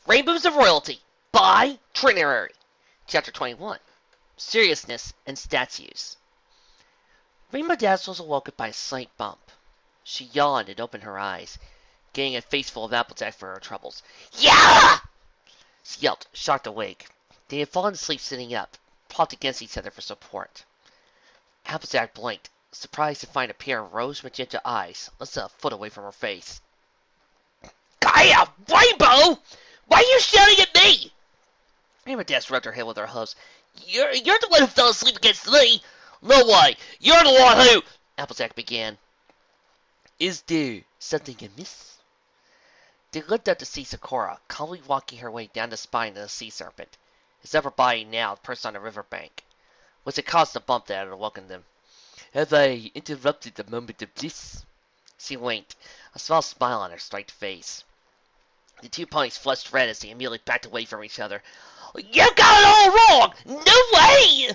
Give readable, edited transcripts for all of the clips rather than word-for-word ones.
Rainbooms of Royalty by Triniary. Chapter 21. Seriousness and Statues. Rainbow Dash was awoken by a slight bump. She yawned and opened her eyes, getting a face full of Applejack for her troubles. Yeah! She yelped, shocked awake. They had fallen asleep sitting up, propped against each other for support. Applejack blinked, surprised to find a pair of rose magenta eyes less than a foot away from her face. Kaya! Rainbow! Why are you shouting at me? Rainbow Dash rubbed her head with her hooves. You're the one who fell asleep against me. No way. You're the one who... Applejack began. Is there something amiss? They looked up to see Sakura, calmly walking her way down the spine of the sea serpent, his upper body now perched on the riverbank, which had caused the bump that had awoken them. Have I interrupted the moment of bliss? She winked, a small smile on her striped face. The two ponies flushed red as they immediately backed away from each other. You got it all wrong! No way!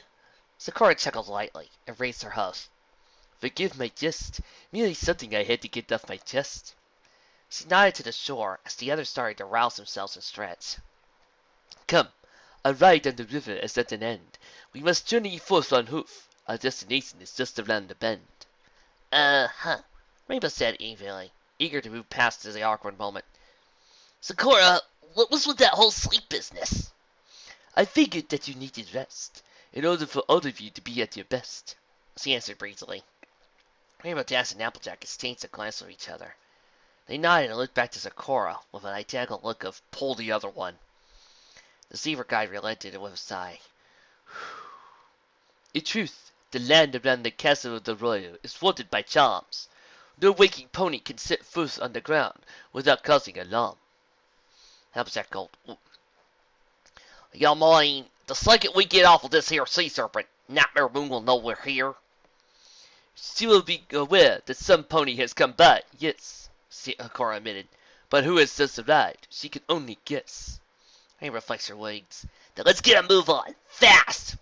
Sakura chuckled lightly and raised her hoofs. Forgive my jest, merely something I had to get off my chest. She nodded to the shore as the others started to rouse themselves and stretch. Come, our ride on the river is at an end. We must journey forth on hoof. Our destination is just around the bend. Uh-huh, Rainbow said eagerly, eager to move past the awkward moment. Sakura, what was with that whole sleep business? I figured that you needed rest, in order for all of you to be at your best, she answered breezily. Rainbow Dash and Applejack exchanged a glance at each other. They nodded and looked back to Sakura with an identical look of pull the other one. The zebra guide relented with a sigh. In truth, the land around the castle of the royal is haunted by charms. No waking pony can set foot on the ground without causing alarm. Applejack gulped. Y'all mind, the second we get off of this here sea serpent, Nightmare Moon will know we're here. She will be aware that some pony has come by, yes, Sakura admitted. But who has just arrived, she can only guess. Rainbow flexed her wings. Then let's get a move on, fast!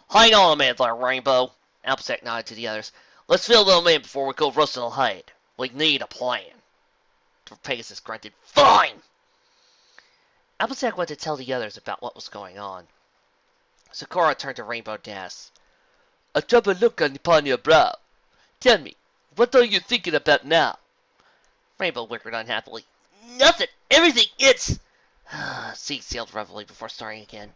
Hang on a minute there, Rainbow. Applejack nodded to the others. Let's fill them in before we go rustle the hide. We need a plan. Pegasus grunted. Fine! Applejack went to tell the others about what was going on. Sakura turned to Rainbow Dash. A troubled look upon your brow. Tell me, what are you thinking about now? Rainbow whimpered unhappily. Nothing! Everything! It's... she exhaled reverently before starting again.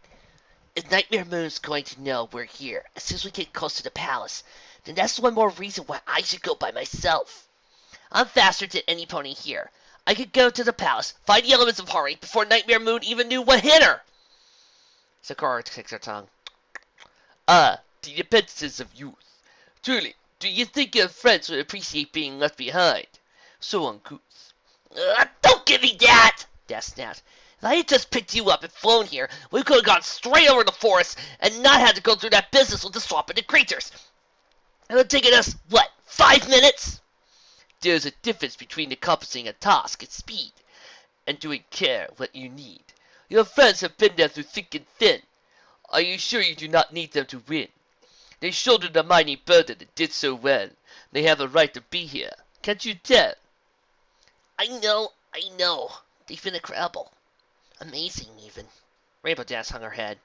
If Nightmare Moon's going to know we're here as soon as we get close to the palace, then that's one more reason why I should go by myself. I'm faster than any pony here. I could go to the palace, find the elements of Hari before Nightmare Moon even knew what hit her. Sakura kicked her tongue. The impetuous of youth. Truly, do you think your friends would appreciate being left behind? So uncouth. Don't give me that! Dash snapped. If I had just picked you up and flown here, we could have gone straight over the forest and not had to go through that business with the swamp and the creatures. It would have taken us, what, 5 minutes? There's a difference between accomplishing a task at speed and doing care what you need. Your friends have been there through thick and thin. Are you sure you do not need them to win? They shouldered a mighty burden and did so well. They have a right to be here. Can't you tell? I know. They've been incredible. Amazing, even. Rainbow Dash hung her head.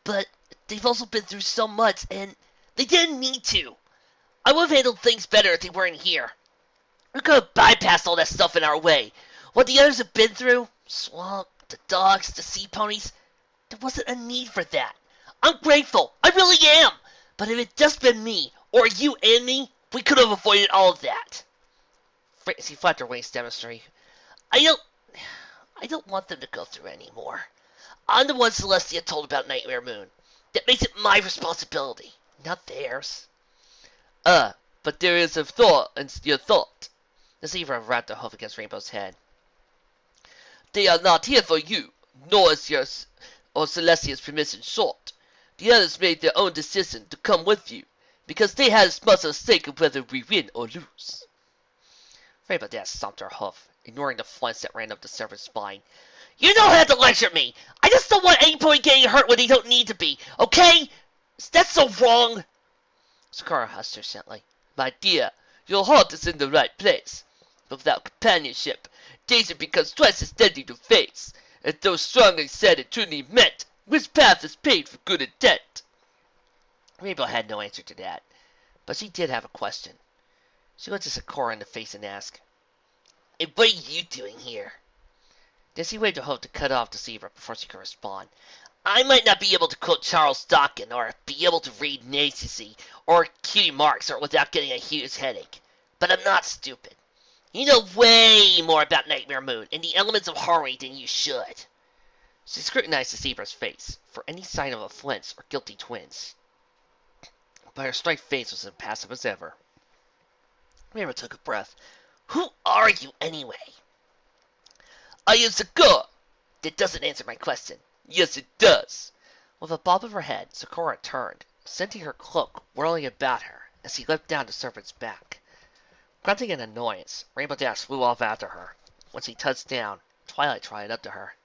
But they've also been through so much, and they didn't need to. I would have handled things better if they weren't here. We could have bypassed all that stuff in our way. What the others have been through, swamp, the dogs, the sea ponies, there wasn't a need for that. I'm grateful. I really am. But if it just been me, or you and me, we could have avoided all of that. She flapped her wings demonstrating. I don't want them to go through anymore. I'm the one Celestia told about Nightmare Moon. That makes it my responsibility, not theirs. But there is a thought in your thought. The zebra rapped a hoof against Rainbow's head. They are not here for you, nor is yours or Celestia's permission sought. The others made their own decision to come with you, because they had as much at stake of whether we win or lose. Rainbow Dash stomped her hoof, ignoring the flinch that ran up the serpent's spine. You don't have to lecture me! I just don't want any pony getting hurt when they don't need to be, okay? That's so wrong! Sakura hushed her gently. My dear, your heart is in the right place. But without companionship, Danger becomes twice as deadly to face, and though strongly said and truly meant, which path is paved for good intent? Rainbow had no answer to that, but she did have a question. She looked at Sakura in the face and asked, "And what are you doing here?" Then she waved her hope to cut off the deceiver before she could respond. "I might not be able to quote Charles Dawkins, or be able to read Nietzsche, or Cutie Marx, or without getting a huge headache. But I'm not stupid. You know way more about Nightmare Moon and the elements of harmony than you should." She scrutinized the zebra's face for any sign of a flinch or guilty twinge, but her straight face was impassive as ever. Rainbow took a breath. "Who are you, anyway?" "I am Sakura." "That doesn't answer my question." "Yes, it does." With a bob of her head, Sakura turned, sending her cloak whirling about her as she leapt down the serpent's back. Grunting in annoyance, Rainbow Dash flew off after her. When she touched down, Twilight trotted up to her.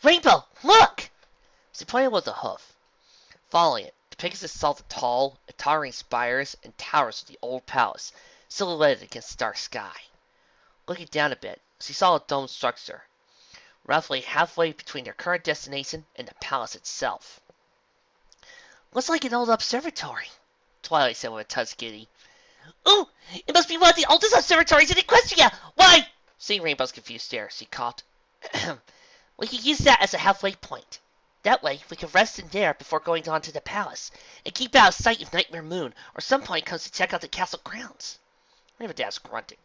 "Rainbow, look!" She pointed with a hoof. Following it, the Pegasus saw the tall and towering spires and towers of the old palace, silhouetted against the dark sky. Looking down a bit, she saw a domed structure, roughly halfway between their current destination and the palace itself. "Looks like an old observatory," Twilight said with a touch giddy. "Ooh, it must be one of the oldest observatories in Equestria! Why—" Seeing Rainbow's confused stare, she coughed. "We could use that as a halfway point. That way, we could rest in there before going on to the palace, and keep out of sight if Nightmare Moon or some point comes to check out the castle grounds." Rainbow Dash grunted.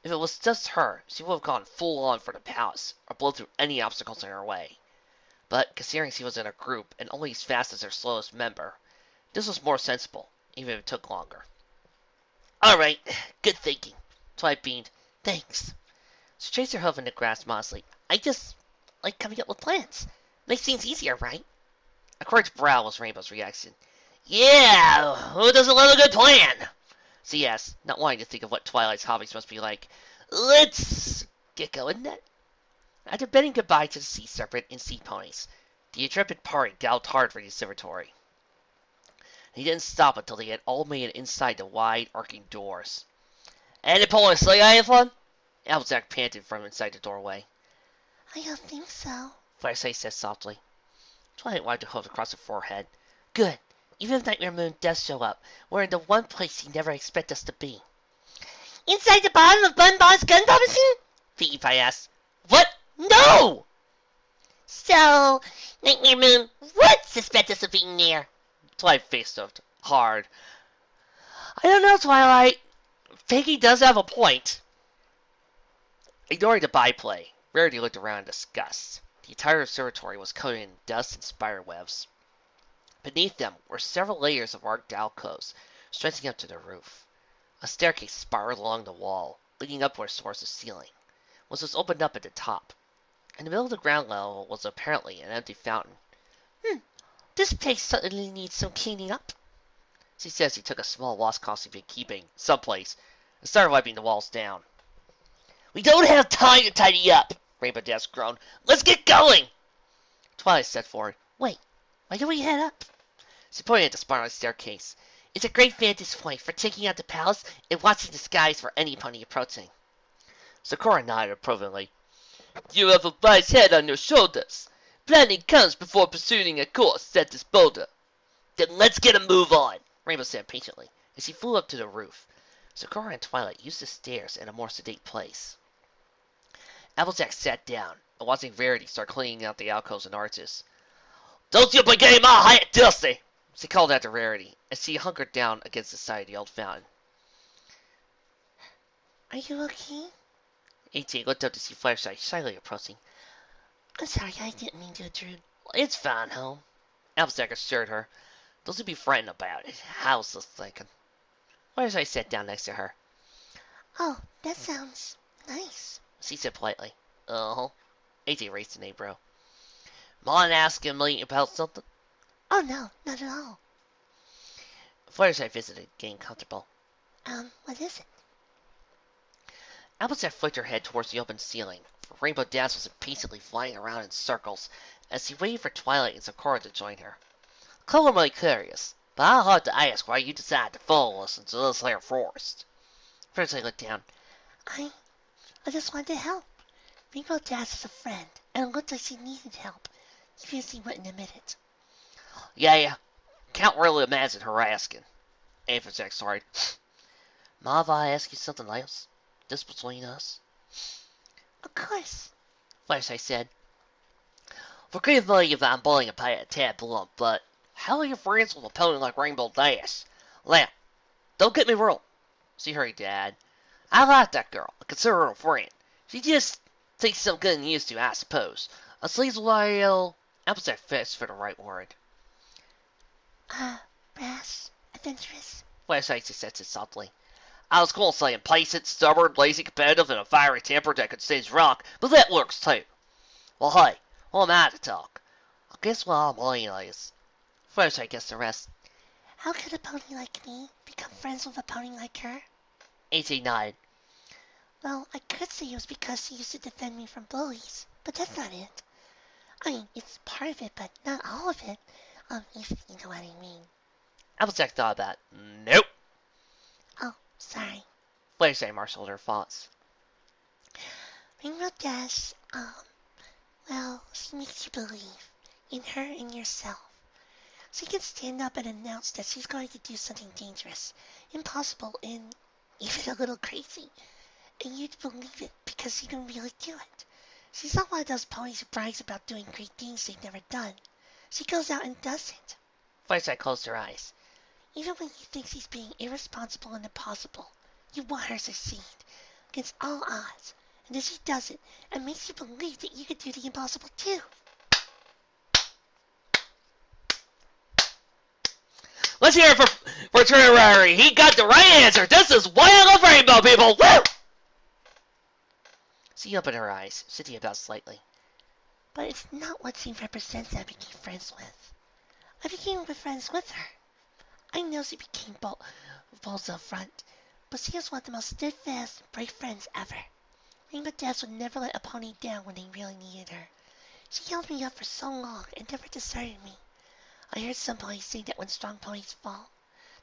If it was just her, she would have gone full on for the palace, or blown through any obstacles in her way. But, considering she was in a group and only as fast as her slowest member, this was more sensible, even if it took longer. "Alright, good thinking," Twilight beamed. "Thanks." She traced her hoof in the grass modestly. "I just like coming up with plans. Makes things easier, right?" A courage brow was Rainbow's reaction. "Yeah, who doesn't love a good plan?" She asked, not wanting to think of what Twilight's hobbies must be like. "Let's get going then." After bidding goodbye to the sea serpent and sea ponies, the intrepid party galloped hard for the observatory. They didn't stop until they had all made it inside the wide, arcing doors. "Any pulling sleigh I have fun?" Applejack panted from inside the doorway. "I don't think so," Firesight said softly. Twilight wiped her hoof across her forehead. "Good. Even if Nightmare Moon does show up, we're in the one place he never expect us to be." "Inside the bottom of Bun Bon's gun bomb machine?" Pinkie Pie asked. "What? No!" "So, Nightmare Moon would suspect us of being there?" Twilight faced up hard. "I don't know, Twilight. Pinkie does have a point." Ignoring the byplay, Rarity looked around in disgust. The entire observatory was covered in dust and spider webs. Beneath them were several layers of arched alcoves, stretching up to the roof. A staircase spiraled along the wall, leading upwards towards the ceiling, which was opened up at the top. In the middle of the ground level was apparently an empty fountain. "This place certainly needs some cleaning up," she said as she took a small washcloth she'd been keeping someplace and started wiping the walls down. "We don't have time to tidy up," Rainbow Dash groaned. "Let's get going!" Twilight stepped forward. "Wait, why don't we head up?" She pointed at the spiral staircase. "It's a great vantage point for checking out the palace and watching the skies for any pony approaching." Sakura nodded approvingly. "You have a wise head on your shoulders. Planning comes before pursuing a course set as boulder." "Then let's get a move on," Rainbow said patiently, as she flew up to the roof. Sakura and Twilight used the stairs in a more sedate place. Applejack sat down, and watching Rarity start cleaning out the alcoves and arches. "Don't you be getting my hat dusty!" she called after Rarity, as she hunkered down against the side of the old fountain. "Are you okay?" AJ looked up to see Flashlight shyly approaching. "I'm sorry, I didn't mean to intrude." "It's fine, home," Applejack assured her. "Don't be frightened about it. I was just thinking." Flashlight sat down next to her. "Oh, that sounds nice," she said politely. "Uh-huh." AJ raised an eyebrow. "Mind asking me about something?" "Oh, no, not at all." Fluttershy visited, getting comfortable. What is it?" Applejack flicked her head towards the open ceiling, for Rainbow Dash was impatiently flying around in circles as she waited for Twilight and Sakura to join her. "Clearly curious, but I'll have to ask why you decided to follow us into this here forest." Fluttershy looked down. I just wanted to help. Rainbow Dash is a friend, and it looked like she needed help, even if she wouldn't admit it. Yeah, can't really imagine her asking. Applejack sorry. Mind if I ask you something else? Just between us? Of course. Flashlight said. Forgive me if I'm being a tad blunt, but how are you friends with a pony like Rainbow Dash? Now, don't get me wrong. See her dad. I like that girl. I consider her a friend. She just takes some getting used to, I suppose. Seems well, Applejack fetched for the right word. Brash, adventurous. Flashlight said it softly. I was going to say impatient, stubborn, lazy, competitive, and a fiery temper that could stage rock, but that works too. Well, hey, who am I to talk? I guess what I'm laying is. First, I guess the rest. How could a pony like me become friends with a pony like her? 89. Well, I could say it was because she used to defend me from bullies, but that's not it. I mean, it's part of it, but not all of it. If you know what I mean. Applejack thought about it. Nope. Oh, sorry. Flashlight marshaled her thoughts. Rainbow Dash, well, she makes you believe in her and yourself. She can stand up and announce that she's going to do something dangerous, impossible, and even a little crazy. And you'd believe it because she can really do it. She's not one of those ponies who brags about doing great things they've never done. She goes out and does it. Flashlight closed her eyes. Even when you think she's being irresponsible and impossible, you want her to succeed against all odds. And then she does it and makes you believe that you could do the impossible too. Let's hear it for Triniary. He got the right answer. This is Wild of Rainbow, people. Woo! She opened her eyes, shifting about slightly. But it's not what she represents that I became friends with. I became friends with her. I know she became balls up front, but she was one of the most steadfast, brave friends ever. Rainbow Dash would never let a pony down when they really needed her. She held me up for so long and never deserted me. I heard some ponies say that when strong ponies fall,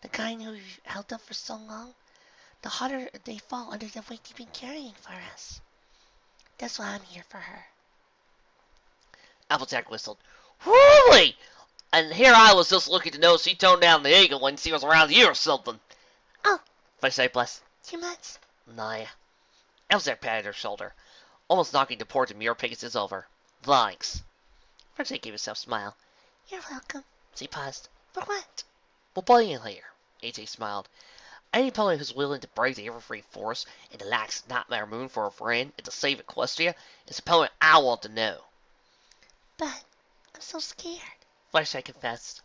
the kind who held up for so long, the harder they fall under the weight they've been carrying for us. That's why I'm here for her. Applejack whistled. Really? And here I was just looking to know if she toned down the eagle when she was around you or something. Oh. Flashlight bless. Too much? Nah. Applejack patted her shoulder, almost knocking the poor demure Pegasus over. Thanks. Flashlight gave herself a smile. You're welcome. She paused. For what? Well, being here. AJ smiled. Any pony who's willing to brave the everfree forest and lacks Nightmare Moon for a friend and to save Equestria is a pony I want to know. But I'm so scared. Flashlight confessed.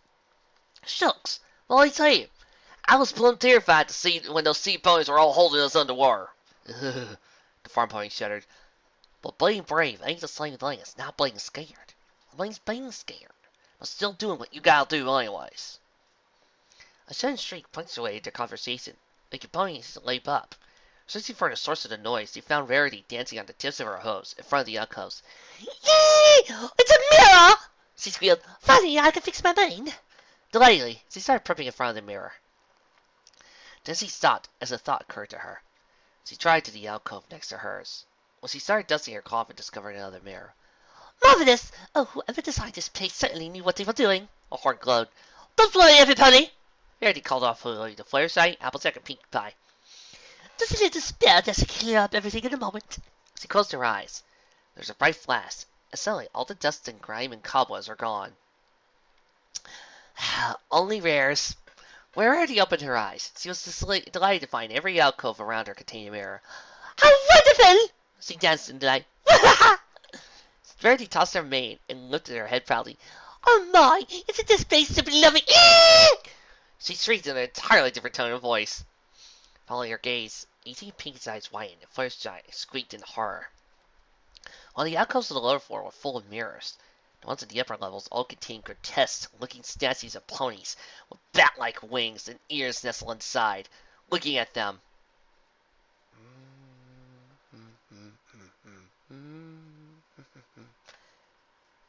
Shucks. Well, I tell you, I was plumb terrified to see when those sea ponies were all holding us underwater. The farm pony shuddered. But being brave ain't the same thing as not being scared. It means being scared, but still doing what you gotta do anyways. A sudden shriek punctuated their conversation, making ponies leap up. Searching for the source of the noise, they found Rarity dancing on the tips of her hooves in front of the alcoves. Yay! It's a mirror! She squealed. Funny, I can fix my mind. Delightedly, she started prepping in front of the mirror. Then she stopped as a thought occurred to her. She tried to the alcove next to hers. When she started dusting her cloth and discovered another mirror. Marvelous! Oh, whoever designed this place certainly knew what they were doing. A horn glowed. Don't worry, everybody! Rarity called off the flare sight, Applejack, and Pinkie Pie. Just a little spell that should clear up everything in a moment. She closed her eyes. There was a bright flash, and suddenly all the dust and grime and cobwebs were gone. Only rares. When Rarity opened her eyes, she was delighted to find every alcove around her containing a mirror. How wonderful! She danced in delight. Rarity tossed her mane and lifted her head proudly. Oh my, isn't this place simply lovely? She shrieked in an entirely different tone of voice. Following her gaze, eating Pinkie's eyes widened and Flare's giant squeaked in horror. While the alcoves of the lower floor were full of mirrors, the ones at the upper levels all contained grotesque-looking statues of ponies with bat-like wings and ears nestled inside, looking at them.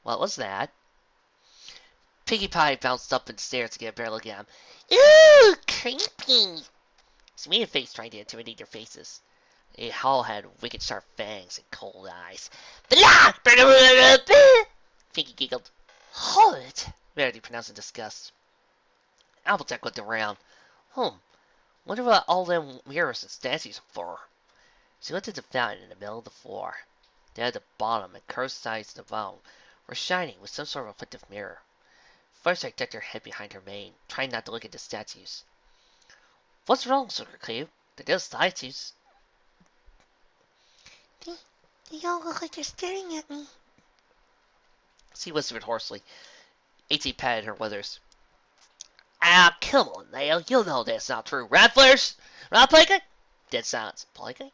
What was that? Pinkie Pie bounced up and stared to get a better look at him. Ooh, creepy! She made a face trying to intimidate their faces. A howl had wicked sharp fangs and cold eyes. Pinky giggled. Hold! Verity pronounced in disgust. Applejack looked around. Wonder what all them mirrors and statues are for. She looked at the fountain in the middle of the floor. Down at the bottom, and curved sides of the fountain were shining with some sort of reflective mirror. First, I ducked her head behind her mane, trying not to look at the statues. What's wrong, Sugar Cube? They're just statues. They all look like they're staring at me. She whispered hoarsely. A.T. patted her withers. Ah, come on now. You know that's not true. Right, Flares? Right, Planky? Dead silence. Planky?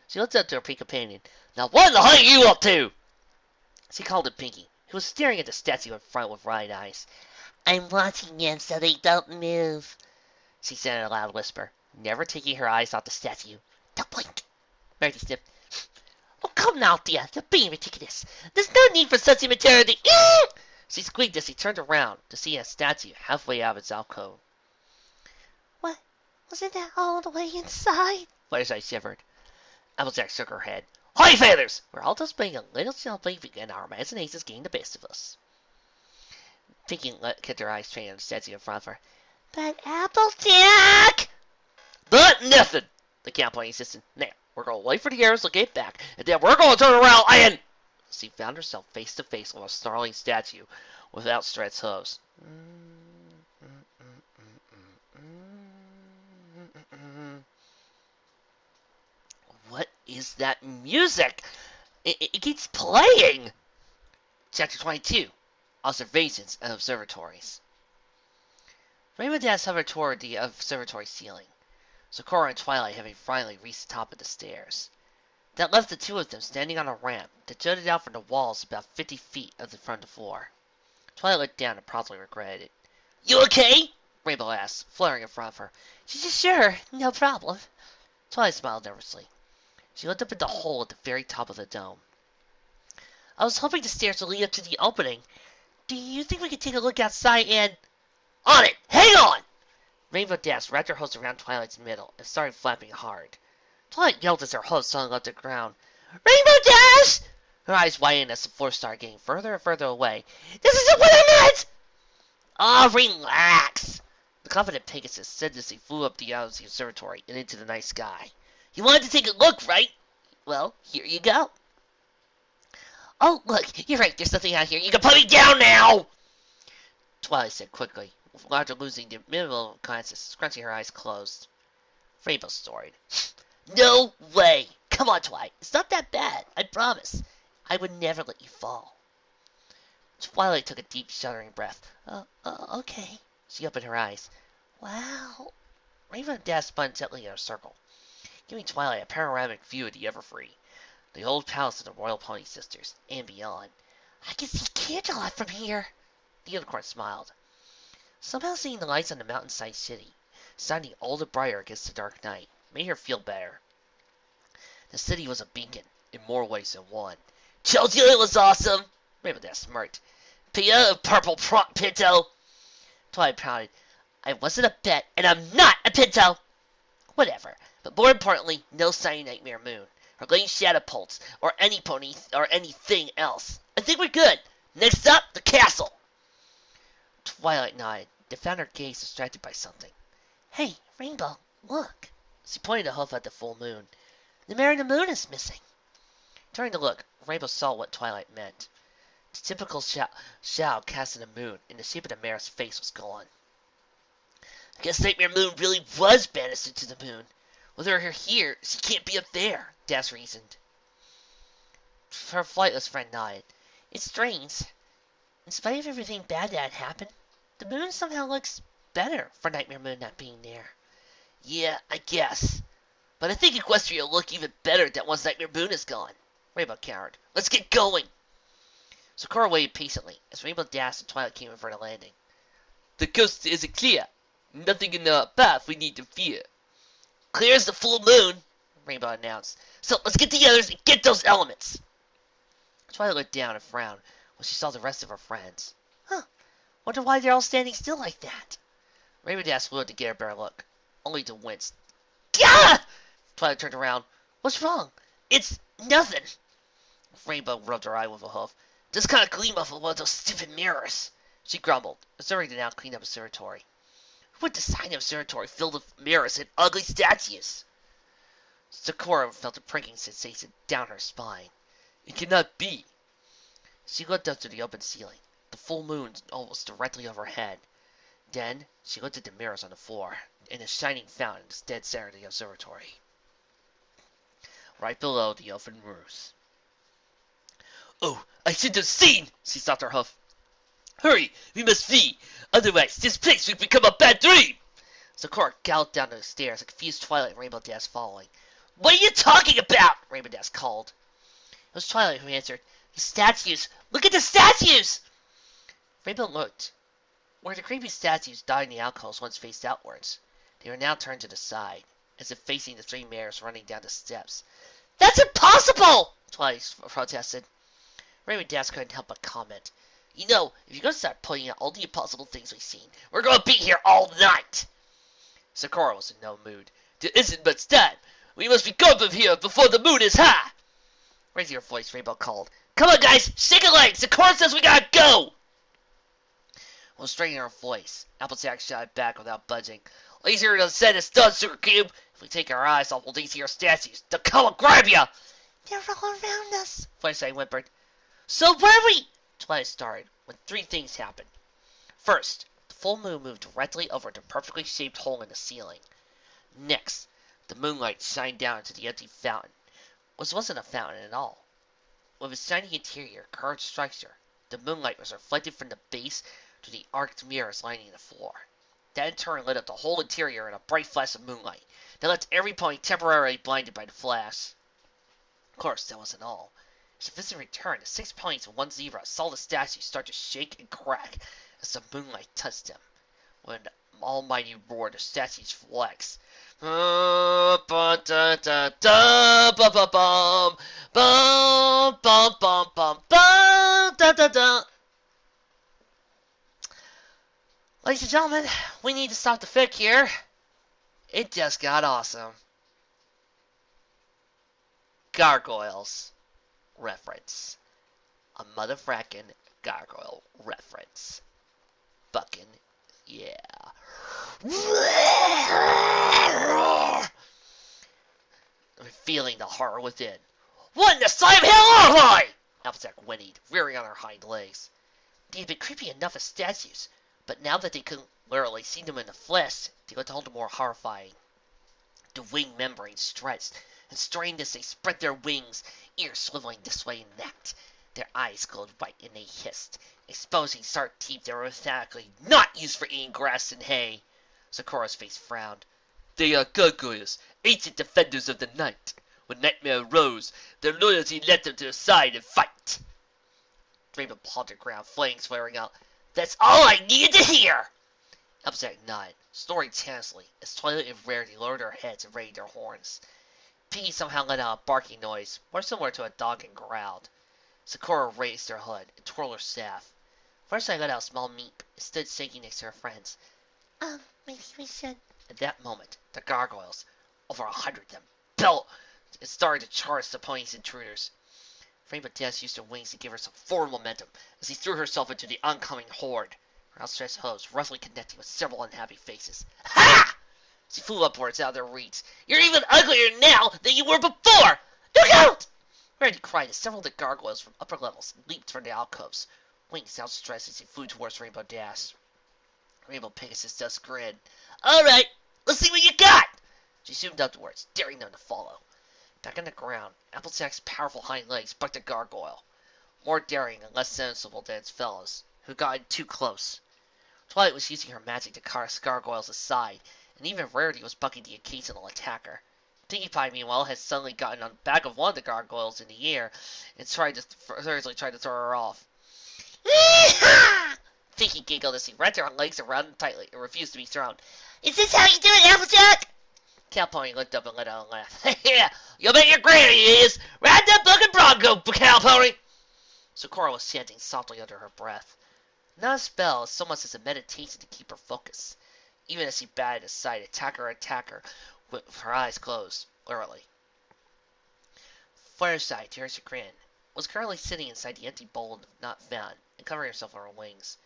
She looked up to her pink companion. Now what the hell are you up to? She called him Pinky, who was staring at the statue in front with wide eyes. I'm watching them so they don't move, she said in a loud whisper, never taking her eyes off the statue. Don't blink. Verity sniffed. Oh, come now, dear. You're being ridiculous. There's no need for such immaturity. She squeaked as she turned around to see a statue halfway out of its alcove. What? Wasn't that all the way inside? Flare's eyes shivered. Applejack shook her head. Hi, feathers! We're all just playing a little self-believing and our imaginations getting the best of us. Pinky kept her eyes trained on the statue in front of her. But Applejack! But nothing! The cowboy insisted. Now, we're going to wait for the arrows to get back, and then we're going to turn around and... She found herself face to face with a snarling statue with outstretched hooves. What is that music? It keeps playing! Chapter 22. Observations and Observatories. Rainbow Dash hovered toward the observatory ceiling. Sakura and Twilight having finally reached the top of the stairs. That left the two of them standing on a ramp that jutted out from the walls about 50 feet of the front floor. Twilight looked down and promptly regretted it. You okay? Rainbow asked, flaring in front of her. Sure, no problem. Twilight smiled nervously. She looked up at the hole at the very top of the dome. I was hoping the stairs would lead up to the opening. Do you think we could take a look outside and... On it! Hang on! Rainbow Dash wrapped her hose around Twilight's middle and started flapping hard. Twilight yelled as her hose hung up the ground. Rainbow Dash! Her eyes widened as the floor started getting further and further away. This isn't what I meant! Oh, relax! The confident Pegasus said as he flew up the observatory and into the night sky. You wanted to take a look, right? Well, here you go. Oh, look, you're right, there's something out here. You can put me down now! Twilight said quickly, after losing the minimal glances, scrunching her eyes closed. Rainbow snorted. No way! Come on, Twilight. It's not that bad, I promise. I would never let you fall. Twilight took a deep, shuddering breath. Okay. She opened her eyes. Wow. Rainbow Dash spun gently in a circle, giving Twilight a panoramic view of the Everfree, the old palace of the Royal Pony Sisters, and beyond. I can see Canterlot from here. The unicorn smiled. Somehow seeing the lights on the mountainside city, shining all the brighter against the dark night, made her feel better. The city was a beacon, in more ways than one. Told you it was awesome! Rainbow Dash smirked. Pia, purple pinto! Twilight pouted. I wasn't a pet, and I'm not a pinto! Whatever. But more importantly, no sign of Nightmare Moon, or Green Shadow Pulse, or any pony, or anything else. I think we're good. Next up, the castle. Twilight nodded, then found her gaze distracted by something. Hey, Rainbow, look. She pointed a hoof at the full moon. The mare and the moon is missing. Turning to look, Rainbow saw what Twilight meant. The typical shadow cast in the moon in the shape of the mare's face was gone. I guess Nightmare Moon really was banished into the moon. Without her here, she can't be up there, Dash reasoned. Her flightless friend nodded. It's strange. In spite of everything bad that happened, the moon somehow looks better for Nightmare Moon not being there. Yeah, I guess. But I think Equestria will look even better than once Nightmare Moon is gone. Rainbow cowered. Let's get going. Sakura waited patiently as Rainbow Dash and Twilight came in for the landing. The coast is clear. Nothing in the path we need to fear. Clear as the full moon, Rainbow announced. So let's get the others and get those elements. Twilight looked down and frowned when she saw the rest of her friends. Wonder why they're all standing still like that. Rainbow Dash flew to get a better look, only to wince. Gah! Twilight turned around. What's wrong? It's nothing. Rainbow rubbed her eye with a hoof. Just kind of gleam off of one of those stupid mirrors. She grumbled, observing the now cleaned up observatory. Who would design an observatory filled with mirrors and ugly statues? Sakura felt a pricking sensation down her spine. It cannot be. She looked up to the open ceiling, the full moon almost directly overhead. Then she looked at the mirrors on the floor, and the shining fountain in the dead center of the observatory, right below the open roofs. Oh, I should have seen! She stopped her hoof. Hurry, we must flee, otherwise this place will become a bad dream! Sakura galloped down the stairs, a confused Twilight and Rainbow Dash following. What are you talking about? Rainbow Dash called. It was Twilight who answered. The statues! Look at the statues! Rainbow looked. Where the creepy statues died in the alcoves once faced outwards, they were now turned to the side, as if facing the three mares running down the steps. That's impossible! Twilight protested. Rainbow Dash couldn't help but comment. You know, if you're going to start pointing out all the impossible things we've seen, we're going to be here all night! Sakura was in no mood. There isn't much time. We must be gone from here before the moon is high! Raising her voice, Rainbow called. Come on, guys! Shake a leg! Sakura says we gotta go! While straightening her voice, Applejack shouted back without budging. Easier than said is done, Sugar Cube! If we take our eyes off all these here statues, they'll come and grab ya! They're all around us, Flashlight whimpered. So where we? Twilight started when three things happened. First, the full moon moved directly over the perfectly shaped hole in the ceiling. Next, the moonlight shined down into the empty fountain, which wasn't a fountain at all. With its shiny interior, curved structure, the moonlight was reflected from the base to the arched mirrors lining the floor. That in turn lit up the whole interior in a bright flash of moonlight that left every pony temporarily blinded by the flash. Of course, that wasn't all. As the visitor returned, the 6 ponies and 1 zebra saw the statue start to shake and crack as the moonlight touched them. With an almighty roar, the statues flexed. Like Ladies and gentlemen, we need to stop the fic here. It just got awesome. Gargoyles reference. A motherfrackin' gargoyle reference. Buckin', yeah. I'm feeling the horror within. What in the slime hell are I? Applejack whinnied, rearing on her hind legs. They had been creepy enough as statues, but now that they couldn't literally see them in the flesh, they got all the more horrifying. The wing membrane stretched and strained as they spread their wings, ears swiveling this way and that. Their eyes glowed white and they hissed, exposing sharp teeth that were emphatically not used for eating grass and hay. Sakura's face frowned. They are gargoyles, ancient defenders of the night. When nightmare arose, their loyalty led them to the side and fight. Rainbow pawed the ground, flames flaring out. That's all I needed to hear! Applejack nodded, snoring chancelessly, as Twilight and Rarity lowered their heads and raised their horns. Piggy somehow let out a barking noise, more similar to a dog, and growled. Sakura raised her hood and twirled her staff. First I let out a small meep and stood shaking next to her friends. Maybe we should. At that moment, the gargoyles, over 100 of them, built and started to charge the pony's intruders. Rainbow Dash used her wings to give her some forward momentum as she threw herself into the oncoming horde, her outstretched hooves roughly connecting with several unhappy faces. Ha! She flew upwards out of their reach. You're even uglier now than you were before! Look out! Rarity cried as several of the gargoyles from upper levels leaped from the alcoves, wings outstretched as she flew towards Rainbow Dash. Rainbow Pegasus just grinned. Alright, let's see what you got! She zoomed upwards, daring them to follow. Back on the ground, Applejack's powerful hind legs bucked a gargoyle, more daring and less sensible than its fellows, who got in too close. Twilight was using her magic to cast gargoyles aside, and even Rarity was bucking the occasional attacker. Pinkie Pie, meanwhile, had suddenly gotten on the back of one of the gargoyles in the air and tried to throw her off. Yee-haw! Pinkie giggled as he wrapped her legs around him tightly and refused to be thrown. Is this how you do it, Applejack? Cowpony looked up and let out a laugh. Yeah, you'll bet your granny is! Ride that bucking bronco, Cowpony! Sakura was chanting softly under her breath. Not a spell, so much as a meditation to keep her focus, even as she batted aside attacker with her eyes closed, literally. Fluttershy, to her chagrin, was currently sitting inside the empty bowl not found and covering herself on her wings.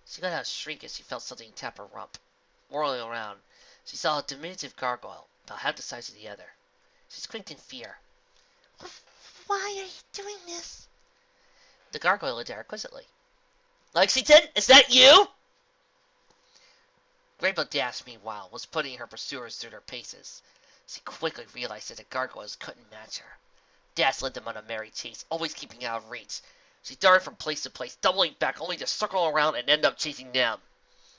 She let out a shriek as she felt something tap her rump. Whirling around, she saw a diminutive gargoyle, about half the size of the other. She squeaked in fear. Why are you doing this? The gargoyle looked at her quizzically. Lexington, is that you? Rainbow Dash, meanwhile, was putting her pursuers through their paces. She quickly realized that the gargoyles couldn't match her. Dash led them on a merry chase, always keeping out of reach. She darted from place to place, doubling back only to circle around and end up chasing them.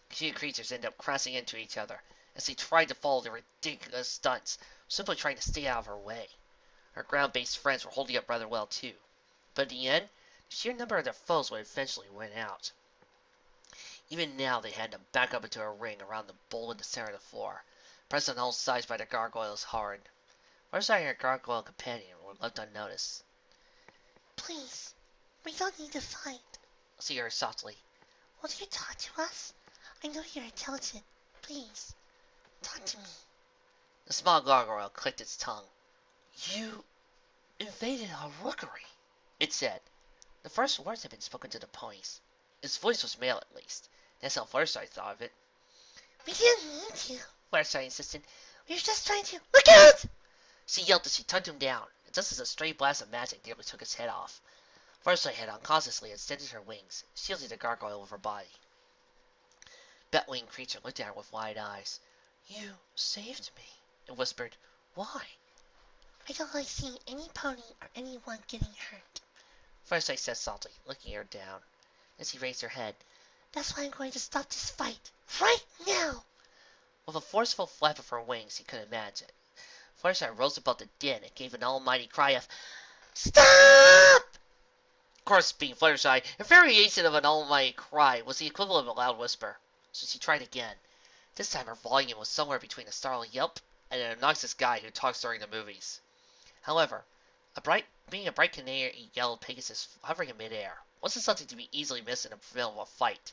The two creatures ended up crashing into each other as they tried to follow their ridiculous stunts, simply trying to stay out of her way. Her ground-based friends were holding up rather well too, but in the end, the sheer number of their foes would eventually win out. Even now they had to back up into a ring around the bowl in the center of the floor, pressed on all sides by the gargoyles hard. Fluttershy and her gargoyle companion were left unnoticed. Please, we don't need to fight. She heard softly. Will you talk to us? I know you're intelligent. Please, talk to me. The small gargoyle clicked its tongue. You invaded our rookery, it said. The first words had been spoken to the ponies. Its voice was male, at least. That's how Fluttershy thought of it. We didn't mean to, Fluttershy insisted. We were just trying to... Look out! She yelled as she tugged him down, and just as a stray blast of magic nearly took his head off, Fluttershy had unconsciously extended her wings, shielding the gargoyle with her body. Bat-winged creature looked at her with wide eyes. You saved me, it whispered. Why? I don't like seeing any pony or anyone getting hurt. Fluttershy said softly, looking her down. Then she raised her head. That's why I'm going to stop this fight. Right now! With a forceful flap of her wings he could imagine, Fluttershy rose above the din and gave an almighty cry of, Stop! Of course, being Fluttershy, a variation of an almighty cry was the equivalent of a loud whisper, so she tried again. This time her volume was somewhere between a startled yelp and an obnoxious guy who talks during the movies. However, being a bright canary yellow Pegasus hovering in midair wasn't something to be easily missed in the middle of a fight.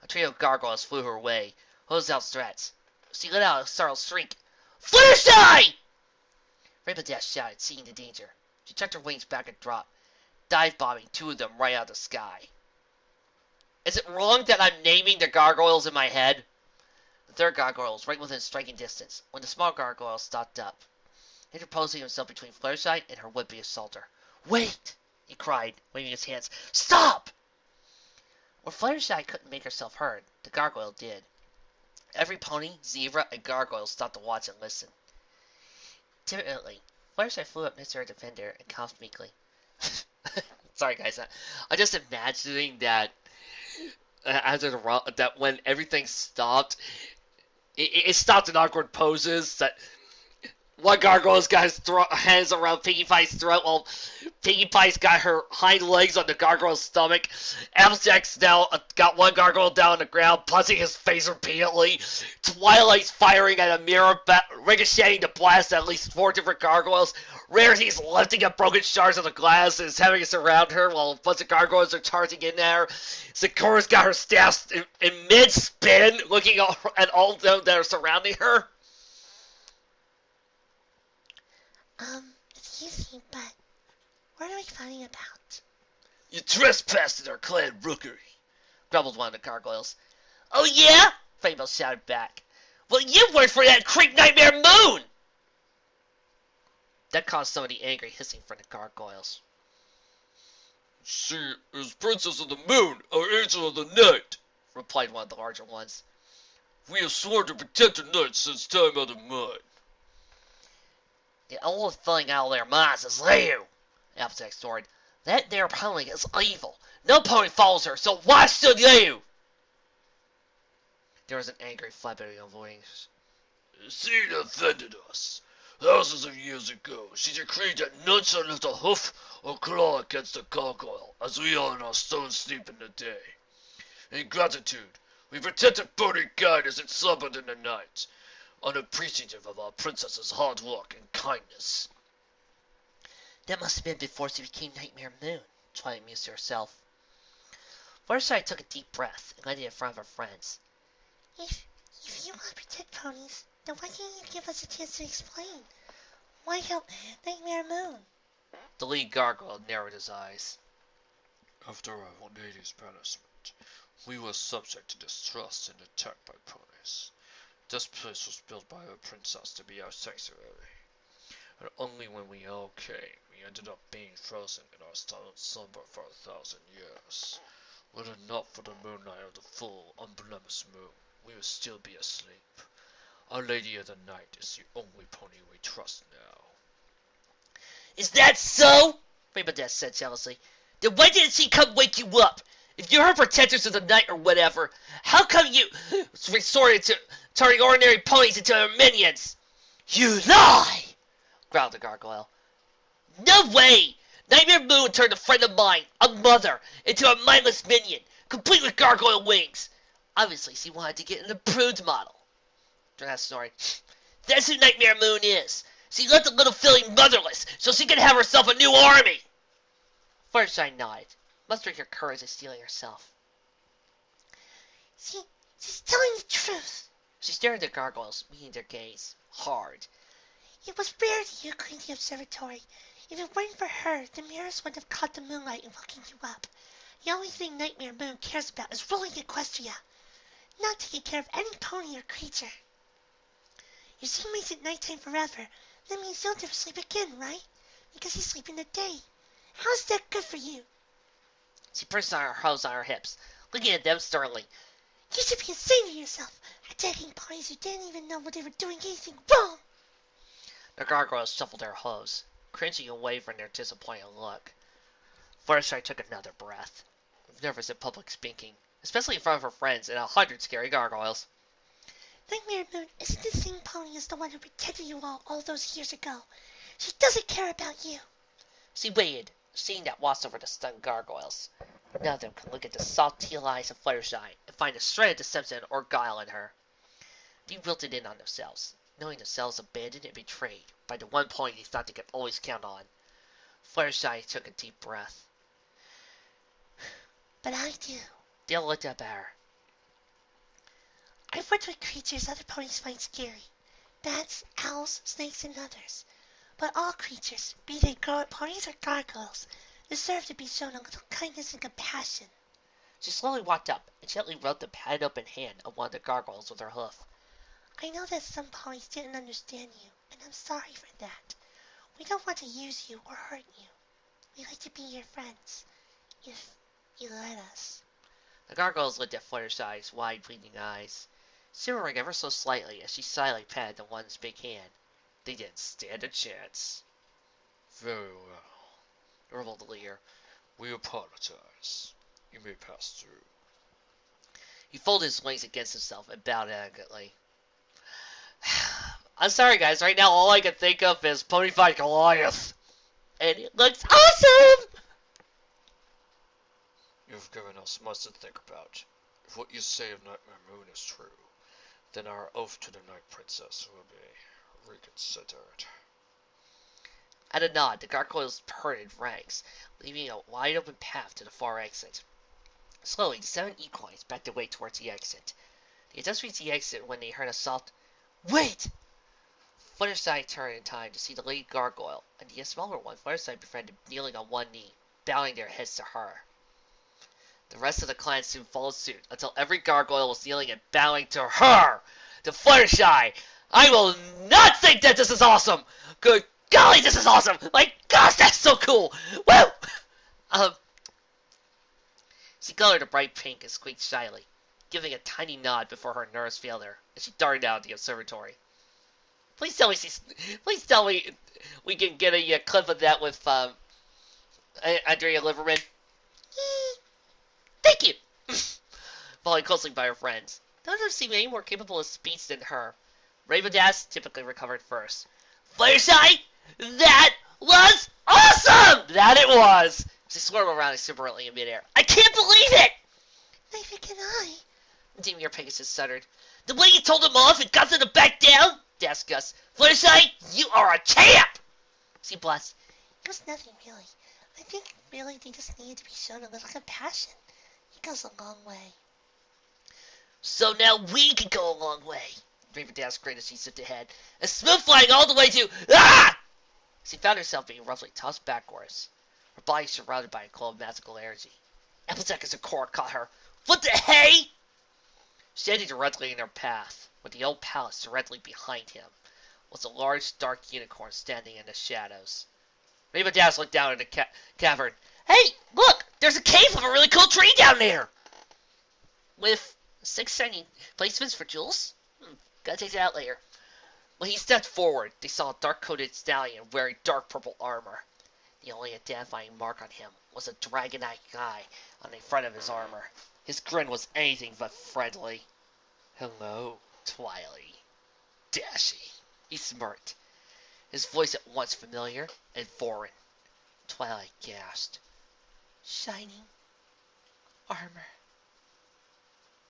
A trio of gargoyles flew her way, hooves outstretched. She let out a startled shriek. Fluttershy! Rainbow Dash shouted, seeing the danger. She checked her wings back and dropped, dive-bombing two of them right out of the sky. Is it wrong that I'm naming the gargoyles in my head? The third gargoyle was right within striking distance when the small gargoyle stopped up, interposing himself between Fluttershy and her would-be assaulter. Wait! He cried, waving his hands. Stop! When Fluttershy couldn't make herself heard, the gargoyle did. Every pony, zebra, and gargoyle stopped to watch and listen. Timidly, Fluttershy flew up next to her defender and coughed meekly. Sorry, guys. I'm just imagining that that when everything stopped, it stopped in awkward poses. That one gargoyle's got his hands around Pinkie Pie's throat while Pinkie Pie's got her hind legs on the gargoyle's stomach. Applejack's now got one gargoyle down on the ground, punching his face repeatedly. Twilight's firing at a mirror, ricocheting the blast at least 4 different gargoyles. Rarity's lifting up broken shards of the glass and is having us around her while a bunch of gargoyles are charging in there. Sakura's got her staff in mid-spin, looking at all of them that are surrounding her. Excuse me, but what are we fighting about? You trespassed in our clan rookery, grumbled one of the gargoyles. Oh yeah? Rainbow shouted back. Well, you worked for that creep nightmare moon! That caused some of the angry hissing from the gargoyles. She is Princess of the Moon, or Angel of the Night, replied one of the larger ones. We have sworn to protect the night since time out of mind. The only thing out of their minds is you, Applejack snorted. That there pony is evil. No pony follows her, so why should you? There was an angry flapping of wings. She offended us. Thousands of years ago, she decreed that none shall lift a hoof or claw against a gargoyle, as we all in our stone sleep in the day. In gratitude, we protected Pony Guide as it slumbered in the night, unappreciative of our princess's hard work and kindness. That must have been before she became Nightmare Moon, Twilight mused to herself. Fluttershy took a deep breath and landed in front of her friends. If you want to protect ponies, then why can't you give us a chance to explain? Why help Nightmare Moon? The lead gargoyle narrowed his eyes. After our lady's banishment, we were subject to distrust and attack by ponies. This place was built by a princess to be our sanctuary, and only when we all came, we ended up being frozen in our silent slumber for 1,000 years. Were it not for the moonlight of the full, unblemished moon, we would still be asleep. Our Lady of the Night is the only pony we trust now. Is that so? Rainbow said jealously. Then why didn't she come wake you up? If you're her protectors of the night or whatever, how come you resorted to turning ordinary ponies into her minions? You lie! Growled the gargoyle. No way! Nightmare Moon turned a friend of mine, a mother, into a mindless minion, complete with gargoyle wings. Obviously, she wanted to get an improved model. Dress snoring. That's who Nightmare Moon is. She left the little filly motherless so she could have herself a new army. Fluttershy nodded, mustering her courage and stealing herself. She's telling the truth. She stared at the gargoyles, meeting their gaze, hard. It was rare that you cleaned the observatory. If it weren't for her, the mirrors would have caught the moonlight and woken you up. The only thing Nightmare Moon cares about is ruling Equestria, not taking care of any pony or creature. If she makes it nighttime forever, that means you'll never sleep again, right? Because you sleep in the day. How's that good for you? She pursed on her hose on her hips, looking at them sternly. You should be ashamed of yourself, attacking ponies who didn't even know what they were doing anything wrong. The gargoyles shuffled their hose, cringing away from their disappointed look. Fluttershy took another breath, nervous at public speaking, especially in front of her friends and 100 scary gargoyles. Nightmare Moon isn't the same pony as the one who protected you all those years ago. She doesn't care about you. She waited, seeing that watched over the stunned gargoyles. None of them could look at the soft teal eyes of Fluttershy and find a shred of deception or guile in her. They wilted in on themselves, knowing themselves abandoned and betrayed by the one pony they thought they could always count on. Fluttershy took a deep breath. But I do. Dale looked up at her. I've worked with creatures other ponies find scary. Bats, owls, snakes, and others. But all creatures, be they ponies or gargoyles, deserve to be shown a little kindness and compassion. She slowly walked up and gently rubbed the padded open hand of one of the gargoyles with her hoof. I know that some ponies didn't understand you, and I'm sorry for that. We don't want to use you or hurt you. We like to be your friends, if you let us. The gargoyles looked at Fluttershy's wide, pleading eyes, simmering ever so slightly as she silently patted the one's big hand. They didn't stand a chance. Very well, grumbled the leader. we apologize. You may pass through. He folded his wings against himself and bowed arrogantly. I'm sorry, guys. Right now, all I can think of is Pony Fight Goliath. And it looks awesome! You've given us much to think about. If what you say of Nightmare Moon is true, then our oath to the Night Princess will be reconsidered. At a nod, the gargoyles parted ranks, leaving a wide open path to the far exit. Slowly, the 7 equines backed away towards the exit. They had just reached the exit when they heard a soft, "Wait!" Fluttershy turned in time to see the lead gargoyle, and the smaller one, Fluttershy, befriended, kneeling on one knee, bowing their heads to her. The rest of the clan soon followed suit, until every gargoyle was kneeling and bowing to her! To Fluttershy! I will not think that this is awesome! Good golly, this is awesome! My gosh, that's so cool! Woo! She colored a bright pink and squeaked shyly, giving a tiny nod before her nerves failed her, as she darted out of the observatory. Please tell me we can get a clip of that with Andrea Liverman. Thank you! Following closely by her friends. None of them seemed any more capable of speech than her. Rainbows typically recovered first. Fluttershy, that was awesome! That it was! She swerved around exuberantly in midair. I can't believe it! Neither can I. Demir Pegasus stuttered. The way you told him off and got them to back down? Gasped Gus. Fluttershy, you are a champ! She blushed. It was nothing, really. I think really they just needed to be shown a little compassion. It goes a long way. So now we can go a long way. Rainbow grinned as she zipped ahead. And smooth flying all the way to... Ah! She found herself being roughly tossed backwards, her body surrounded by a glow of magical energy. Applejack as a core caught her. What the hey? Standing directly in her path, with the old palace directly behind him, was a large, dark unicorn standing in the shadows. Rainbow Dash looked down at the cavern. Hey, look! There's a cave with a really cool tree down there! With 6 shiny placements for jewels? Gotta take that out later. When he stepped forward, they saw a dark-coated stallion wearing dark purple armor. The only identifying mark on him was a dragon-eyed eye on the front of his armor. His grin was anything but friendly. Hello, Twilight. Dashy. He smirked, his voice at once familiar and foreign. Twilight gasped. Shining armor.